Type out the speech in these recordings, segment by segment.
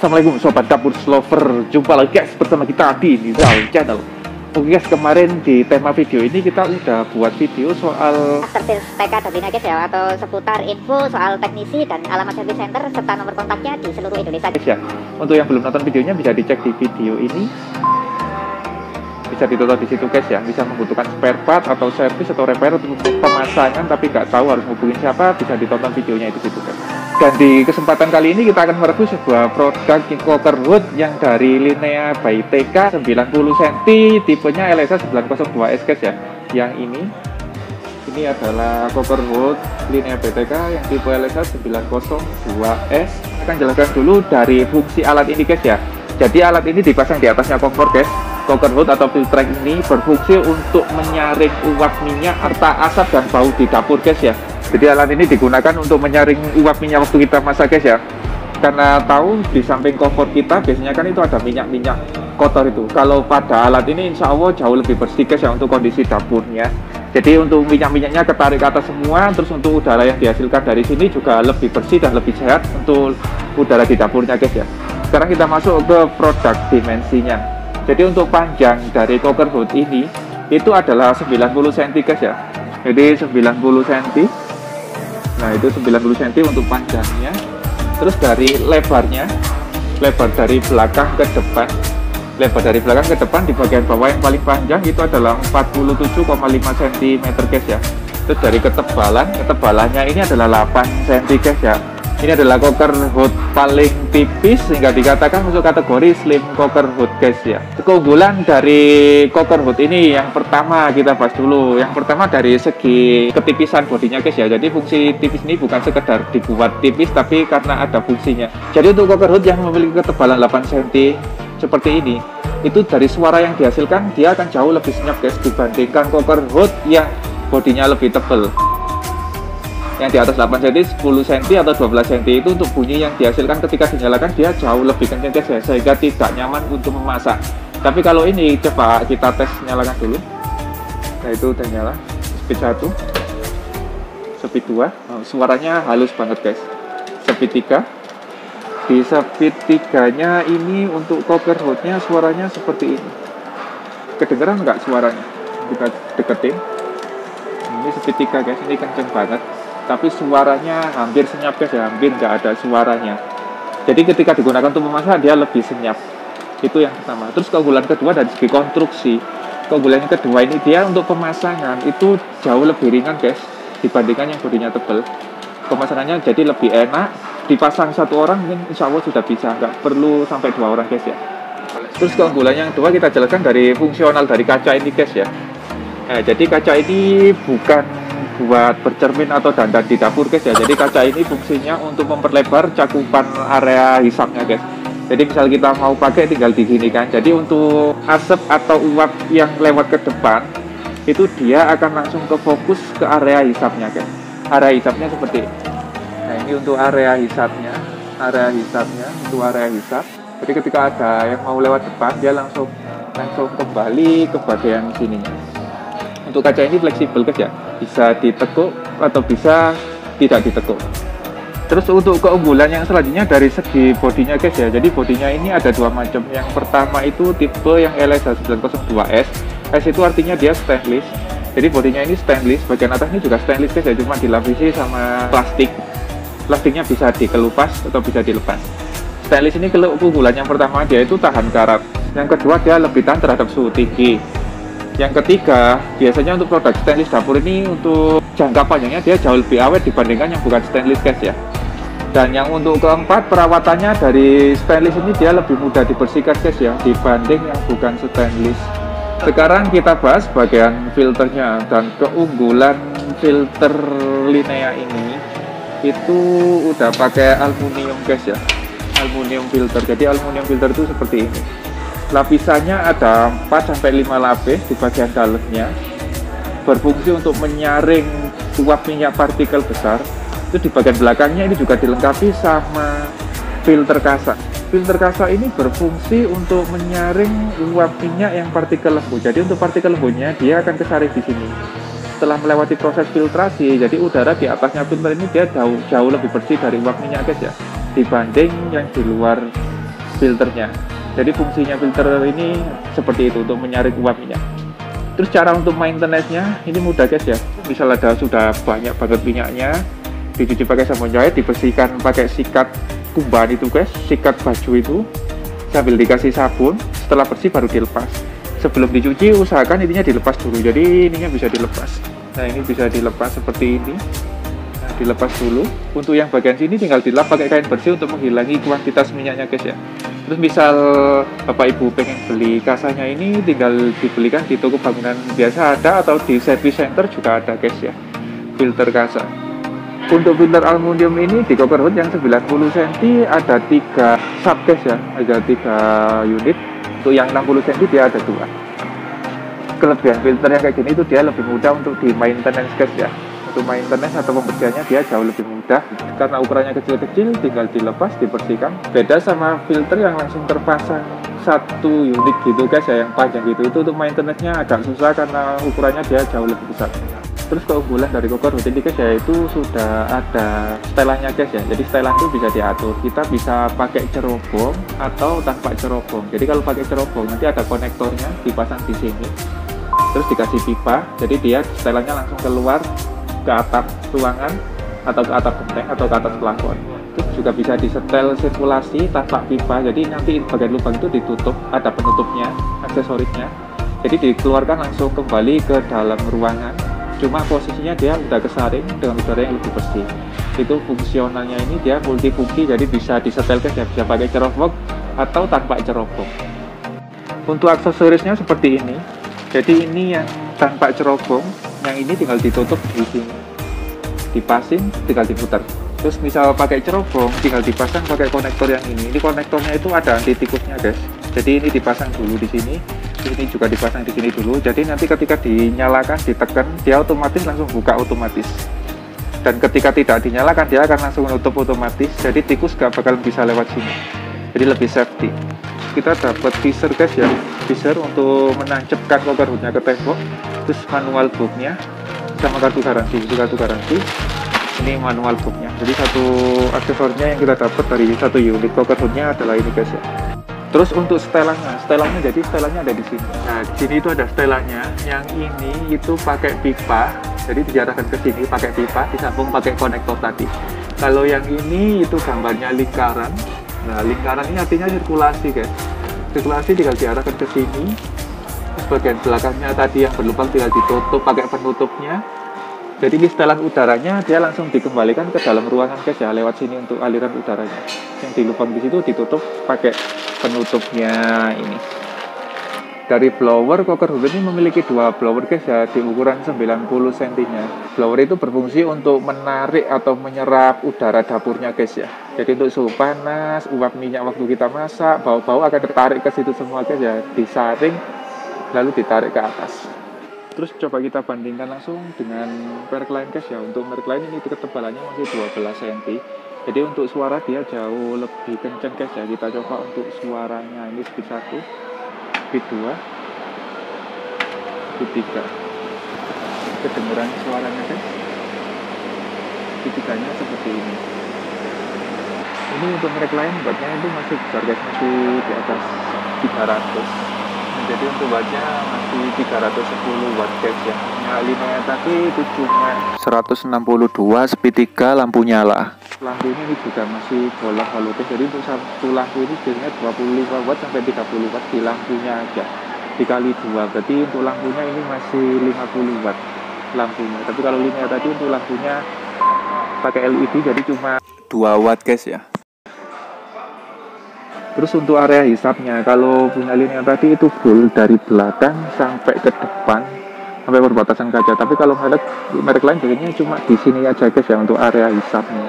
Assalamualaikum Sobat Dapur Lover. Jumpa lagi guys bersama kita di Nizal Channel. Oke guys, kemarin di tema video ini kita udah buat video soal service TK guys ya, atau seputar info soal teknisi dan alamat service center serta nomor kontaknya di seluruh Indonesia ya. Untuk yang belum nonton videonya bisa dicek di video ini. Bisa ditonton di situ guys ya. Bisa membutuhkan spare part atau service atau repair untuk pemasangan tapi nggak tahu harus hubungin siapa, bisa ditonton videonya di situ guys. Dan di kesempatan kali ini kita akan mereview sebuah produk coker hood yang dari Linea by TK 90 cm, tipenya LSA 902S guys ya. Yang ini adalah coker hood Linea by TK yang tipe LSA 902S. Akan jelaskan dulu dari fungsi alat ini guys ya. Jadi alat ini dipasang di atasnya kompor guys. Coker hood atau filter ini berfungsi untuk menyaring uap minyak, serta asap dan bau di dapur guys ya. Jadi alat ini digunakan untuk menyaring uap minyak waktu kita masak guys ya. Karena tahu di samping kompor kita biasanya kan itu ada minyak-minyak kotor itu. Kalau pada alat ini insya Allah jauh lebih bersih guys ya untuk kondisi dapurnya. Jadi untuk minyak-minyaknya ketarik ke atas semua. Terus untuk udara yang dihasilkan dari sini juga lebih bersih dan lebih sehat untuk udara di dapurnya guys ya. Sekarang kita masuk ke produk dimensinya. Jadi untuk panjang dari coker hood ini itu adalah 90 cm guys ya. Jadi 90 cm. Nah itu 90 cm untuk panjangnya. Terus dari lebarnya, lebar dari belakang ke depan, lebar dari belakang ke depan di bagian bawah yang paling panjang itu adalah 47,5 cm guys ya. Terus dari ketebalannya ini adalah 8 cm guys ya. Ini adalah coker hood paling tipis sehingga dikatakan masuk kategori slim coker hood guys ya. Keunggulan dari coker hood ini yang pertama kita bahas dulu. Yang pertama dari segi ketipisan bodinya guys ya. Jadi fungsi tipis ini bukan sekedar dibuat tipis tapi karena ada fungsinya. Jadi untuk coker hood yang memiliki ketebalan 8 cm seperti ini, itu dari suara yang dihasilkan dia akan jauh lebih senyap guys dibandingkan coker hood yang bodinya lebih tebal. Yang di atas 8 cm, 10 cm atau 12 cm itu untuk bunyi yang dihasilkan ketika dinyalakan dia jauh lebih kencang guys ya, sehingga tidak nyaman untuk memasak. Tapi kalau ini coba kita tes nyalakan dulu. Nah itu udah nyala. Speed 1, speed 2, suaranya halus banget guys. Speed 3, di speed 3 nya ini untuk coker hoodnya suaranya seperti ini. Kedengeran nggak suaranya? Kita deketin. Ini speed 3 guys, ini kenceng banget. Tapi suaranya hampir senyap guys ya, hampir nggak ada suaranya. Jadi ketika digunakan untuk memasak dia lebih senyap. Itu yang pertama. Terus keunggulan kedua dari segi konstruksi. Keunggulan yang kedua ini dia untuk pemasangan itu jauh lebih ringan guys dibandingkan yang bodinya tebal. Pemasangannya jadi lebih enak. Dipasang satu orang mungkin insya Allah sudah bisa, nggak perlu sampai 2 orang guys ya. Terus keunggulan yang kedua kita jelaskan dari fungsional dari kaca ini guys ya. Nah, jadi kaca ini bukan buat bercermin atau dandan di dapur guys ya. Jadi kaca ini fungsinya untuk memperlebar cakupan area hisapnya guys. Jadi misal kita mau pakai tinggal diginikan. Jadi untuk asap atau uap yang lewat ke depan itu dia akan langsung ke fokus ke area hisapnya guys. Area hisapnya seperti ini. Nah ini untuk area hisapnya, untuk area hisap. Jadi ketika ada yang mau lewat depan dia langsung kembali ke bagian sininya. Untuk kaca ini fleksibel guys ya, bisa ditekuk atau bisa tidak ditekuk. Terus untuk keunggulan yang selanjutnya dari segi bodinya guys ya. Jadi bodinya ini ada 2 macam. Yang pertama itu tipe yang LSA 902S. S itu artinya dia stainless. Jadi bodinya ini stainless, bagian atasnya juga stainless guys ya, cuma dilapisi sama plastik. Plastiknya bisa dikelupas atau bisa dilepas. Stainless ini keunggulan yang pertama dia itu tahan karat. Yang kedua dia lebih tahan terhadap suhu tinggi. Yang ketiga, biasanya untuk produk stainless dapur ini untuk jangka panjangnya dia jauh lebih awet dibandingkan yang bukan stainless guys ya. Dan yang untuk keempat, perawatannya dari stainless ini dia lebih mudah dibersihkan guys ya dibanding yang bukan stainless. Sekarang kita bahas bagian filternya dan keunggulan filter Linea ini itu udah pakai aluminium guys ya. Aluminium filter. Jadi aluminium filter itu seperti ini. Lapisannya ada 4-5 lapis di bagian dalamnya, berfungsi untuk menyaring uap minyak partikel besar. Itu di bagian belakangnya ini juga dilengkapi sama filter kasa. Filter kasa ini berfungsi untuk menyaring uap minyak yang partikel lembut. Jadi untuk partikel lembutnya dia akan kesaring di sini. Setelah melewati proses filtrasi, jadi udara di atasnya filter ini dia jauh lebih bersih dari uap minyak guys ya, dibanding yang di luar filternya. Jadi fungsinya filter ini seperti itu, untuk menyaring uap minyak. Terus cara untuk maintenance-nya ini mudah guys ya. Misal ada sudah banyak banget minyaknya, dicuci pakai sabun cair, dibersihkan pakai sikat kumban itu guys, sikat baju itu, sambil dikasih sabun. Setelah bersih baru dilepas. Sebelum dicuci usahakan ininya dilepas dulu, jadi ininya bisa dilepas. Nah ini bisa dilepas seperti ini. Nah, dilepas dulu. Untuk yang bagian sini tinggal dilap pakai kain bersih untuk menghilangi kuantitas minyaknya guys ya. Terus misal Bapak Ibu pengen beli kasanya ini, tinggal dibelikan di toko bangunan biasa ada, atau di service center juga ada guys ya, filter kasa. Untuk filter aluminium ini di Cokerwood yang 90 cm ada 3 sub guys ya, ada 3 unit. Untuk yang 60 cm dia ada 2. Kelebihan filter yang kayak gini itu dia lebih mudah untuk di maintenance guys ya. Untuk maintenance atau pembersihannya dia jauh lebih mudah karena ukurannya kecil-kecil, tinggal dilepas, dibersihkan. Beda sama filter yang langsung terpasang satu unit gitu guys ya, yang panjang gitu. Itu untuk maintenance-nya agak susah karena ukurannya dia jauh lebih besar. Terus keunggulan dari Cokerwood ini guys ya, itu sudah ada setelannya guys ya. Jadi setelan itu bisa diatur, kita bisa pakai cerobong atau tanpa cerobong. Jadi kalau pakai cerobong nanti ada konektornya dipasang di sini, terus dikasih pipa, jadi dia setelannya langsung keluar ke atap ruangan atau ke atap genteng atau ke atas plafon. Terus juga bisa disetel sirkulasi tanpa pipa, jadi nanti bagian lubang itu ditutup, ada penutupnya, aksesorisnya, jadi dikeluarkan langsung kembali ke dalam ruangan, cuma posisinya dia udah kesaring dengan udara yang lebih bersih. Itu fungsionalnya ini dia multifungsi, jadi bisa disetel guys ya, bisa pakai cerobong atau tanpa cerobong. Untuk aksesorisnya seperti ini, jadi ini yang tanpa cerobong, yang ini tinggal ditutup di sini, dipasang, tinggal diputar. Terus misal pakai cerobong, tinggal dipasang pakai konektor yang ini. Ini konektornya itu ada anti tikusnya guys. Jadi ini dipasang dulu di sini, ini juga dipasang di sini dulu. Jadi nanti ketika dinyalakan, ditekan, dia otomatis langsung buka otomatis. Dan ketika tidak dinyalakan, dia akan langsung menutup otomatis. Jadi tikus gak bakal bisa lewat sini. Jadi lebih safety. Kita dapat visor guys ya, visor untuk menancapkan Cokerwoodnya ke tembok. Terus manual booknya sama kartu garansi, ini manual booknya. Jadi satu aksesorisnya yang kita dapat dari satu unit Cokerwoodnya adalah ini guys ya. Terus untuk setelannya jadi setelannya ada di sini. Nah di sini itu ada setelannya, yang ini itu pakai pipa, jadi diarahkan ke sini pakai pipa, disambung pakai konektor tadi. Kalau yang ini itu gambarnya lingkaran. Nah lingkaran ini artinya sirkulasi guys, sirkulasi tinggal diarahkan ke sini. Bagian belakangnya tadi yang berlubang tinggal ditutup pakai penutupnya. Jadi di setelan udaranya dia langsung dikembalikan ke dalam ruangan guys ya, lewat sini untuk aliran udaranya. Yang di lubang di situ ditutup pakai penutupnya ini. Dari blower, Cokerwood ini memiliki 2 blower guys ya, di ukuran 90 cm nya. Blower itu berfungsi untuk menarik atau menyerap udara dapurnya guys ya. Jadi untuk suhu panas, uap minyak waktu kita masak, bau-bau akan tertarik ke situ semua guys ya, disaring lalu ditarik ke atas. Terus coba kita bandingkan langsung dengan merek lain guys ya. Untuk merek lain ini ketebalannya masih 12 cm. Jadi untuk suara dia jauh lebih kencang guys ya. Kita coba untuk suaranya, ini speed 1, speed 2, speed 3. Kedengeran suaranya guys. Speed 3-nya seperti ini. Ini untuk merek lain wattnya itu masih besar guys, masih di atas 300. Jadi untuk wattnya masih 310 watt guys ya. Linear tadi itu cuma 162, speed 3, lampu nyala. Lampunya ini juga masih bolak balik guys. Jadi untuk satu lampu ini biasanya 25 watt sampai 30 watt di lampunya aja. Dikali 2, berarti untuk lampunya ini masih 50 watt lampunya. Tapi kalau linear tadi untuk lampunya pakai LED jadi cuma 2 watt guys ya. Terus untuk area hisapnya, kalau punya linear tadi itu full dari belakang sampai ke depan, sampai perbatasan kaca. Tapi kalau merek lain biasanya cuma di sini aja guys ya untuk area hisapnya.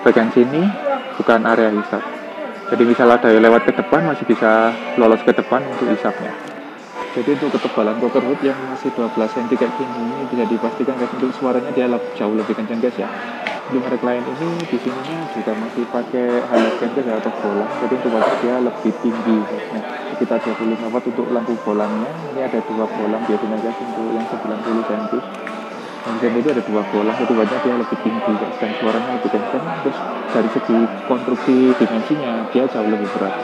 Bagian sini bukan area hisap. Jadi misalnya ada yang lewat ke depan masih bisa lolos ke depan untuk hisapnya. Jadi untuk ketebalan Cokerwood yang masih 12 cm kayak gini ini bisa dipastikan guys, untuk suaranya dia jauh lebih kencang guys ya. Untuk merek lain ini di sininya juga masih pakai halogen guys ya, atau bolang. Jadi untuk watt dia lebih tinggi. Nah, sekitar 25 watt untuk lampu bolangnya. Ini ada 2 bolang biasanya guys untuk yang 90 cm. Yang di sini itu ada 2 bolang, jadi wattnya dia lebih tinggi guys, dan suaranya lebih kencang. Terus dari segi konstruksi dimensinya dia jauh lebih berat.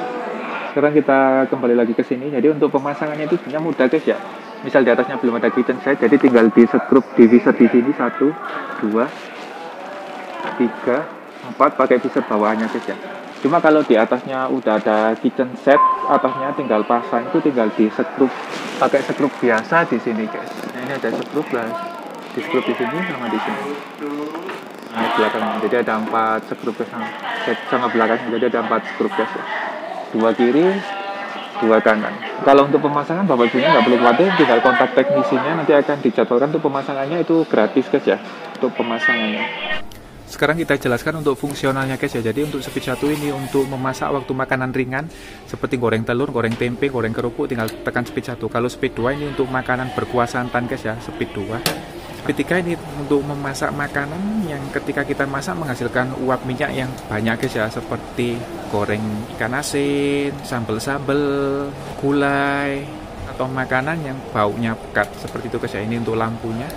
sekarang kita kembali lagi ke sini. Jadi untuk pemasangannya itu sebenarnya mudah guys ya. Misal di atasnya belum ada kitchen set, jadi tinggal di skrup divisor di sini 1, 2, 3, 4 pakai visor bawahannya guys ya. Cuma kalau di atasnya udah ada kitchen set, atasnya tinggal pasang, itu tinggal di skrup pakai skrup biasa di sini guys. Nah, ini ada skrup lah, di skrup di sini sama di sini. Nah, belakangnya jadi ada 4 skrup sama belakangnya, jadi ada 4 skrup guys ya. 2 kiri, 2 kanan. Kalau untuk pemasangan bapak ibunya nggak perlu khawatir, tinggal kontak teknisinya, nanti akan dijadwalkan untuk pemasangannya, itu gratis guys ya untuk pemasangannya. Sekarang kita jelaskan untuk fungsionalnya guys ya. Jadi untuk speed 1 ini untuk memasak waktu makanan ringan seperti goreng telur, goreng tempe, goreng kerupuk, tinggal tekan speed 1. Kalau speed 2 ini untuk makanan berkuah santan guys ya, speed 2. Speed 3 ini untuk memasak makanan yang ketika kita masak menghasilkan uap minyak yang banyak guys ya, seperti goreng ikan asin, sambel-sambel, gulai, atau makanan yang baunya pekat seperti itu guys ya. Ini untuk lampunya.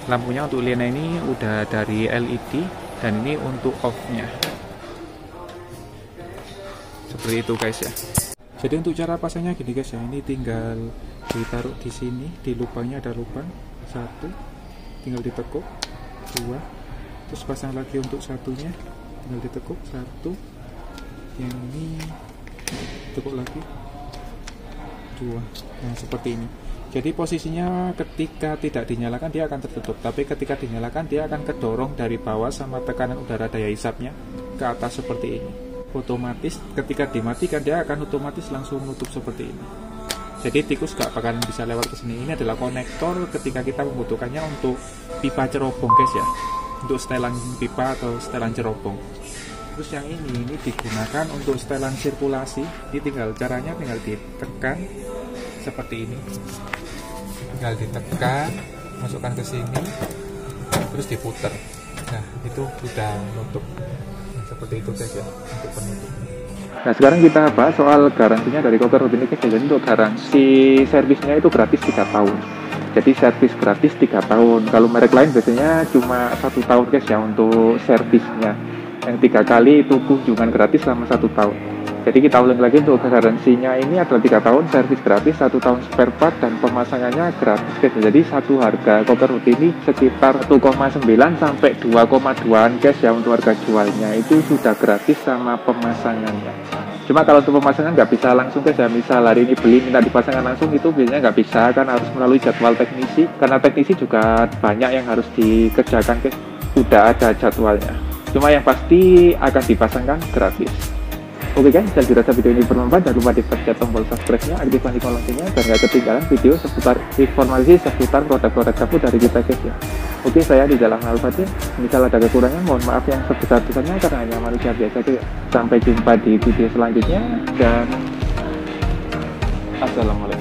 Lampunya untuk Liana ini udah dari LED, dan ini untuk off-nya. Seperti itu guys ya. Jadi untuk cara pasangnya gini guys ya, ini tinggal ditaruh di sini, di lubangnya ada lubang 1, tinggal ditekuk 2, terus pasang lagi untuk satunya, tinggal ditekuk 1, yang ini tekuk lagi 2. Nah seperti ini. Jadi posisinya ketika tidak dinyalakan dia akan tertutup, tapi ketika dinyalakan dia akan kedorong dari bawah sama tekanan udara daya hisapnya ke atas seperti ini. Otomatis ketika dimatikan dia akan otomatis langsung menutup seperti ini. Jadi tikus gak bakalan bisa lewat ke sini. Ini adalah konektor ketika kita membutuhkannya untuk pipa cerobong guys ya, untuk setelan pipa atau setelan cerobong. Terus yang ini digunakan untuk setelan sirkulasi. Ini caranya tinggal ditekan seperti ini. Tinggal ditekan, masukkan ke sini, terus diputer. Nah itu sudah menutup. Nah, seperti itu guys ya untuk penutup. Nah sekarang kita bahas soal garansinya dari Cooker Hot ini guys. Jadi untuk garansi servisnya itu gratis 3 tahun. Jadi servis gratis 3 tahun. Kalau merek lain biasanya cuma 1 tahun guys ya untuk servisnya. Yang 3 kali itu kunjungan gratis selama 1 tahun. Jadi kita ulang lagi, untuk garansinya ini adalah 3 tahun, servis gratis, 1 tahun spare part, dan pemasangannya gratis guys. Jadi satu harga Cooker Hot ini sekitar 1,9 sampai 2,2an guys ya untuk harga jualnya, itu sudah gratis sama pemasangannya. Cuma kalau untuk pemasangan nggak bisa langsung guys ya, misal hari ini beli minta dipasangkan langsung itu biasanya nggak bisa, kan harus melalui jadwal teknisi, karena teknisi juga banyak yang harus dikerjakan guys, udah ada jadwalnya. Cuma yang pasti akan dipasangkan gratis. Oke guys, dan dirasa video ini bermanfaat, jangan lupa dipencet tombol subscribe-nya, aktifkan ikon loncengnya, dan gak ketinggalan video seputar informasi seputar produk-produk dapur dari kita guys ya. Oke, saya di Jalan Al-Fatih. Misal ada kekurangan, mohon maaf yang sebesar-besarnya karena hanya manusia biasa guys. Sampai jumpa di video selanjutnya, dan assalamualaikum.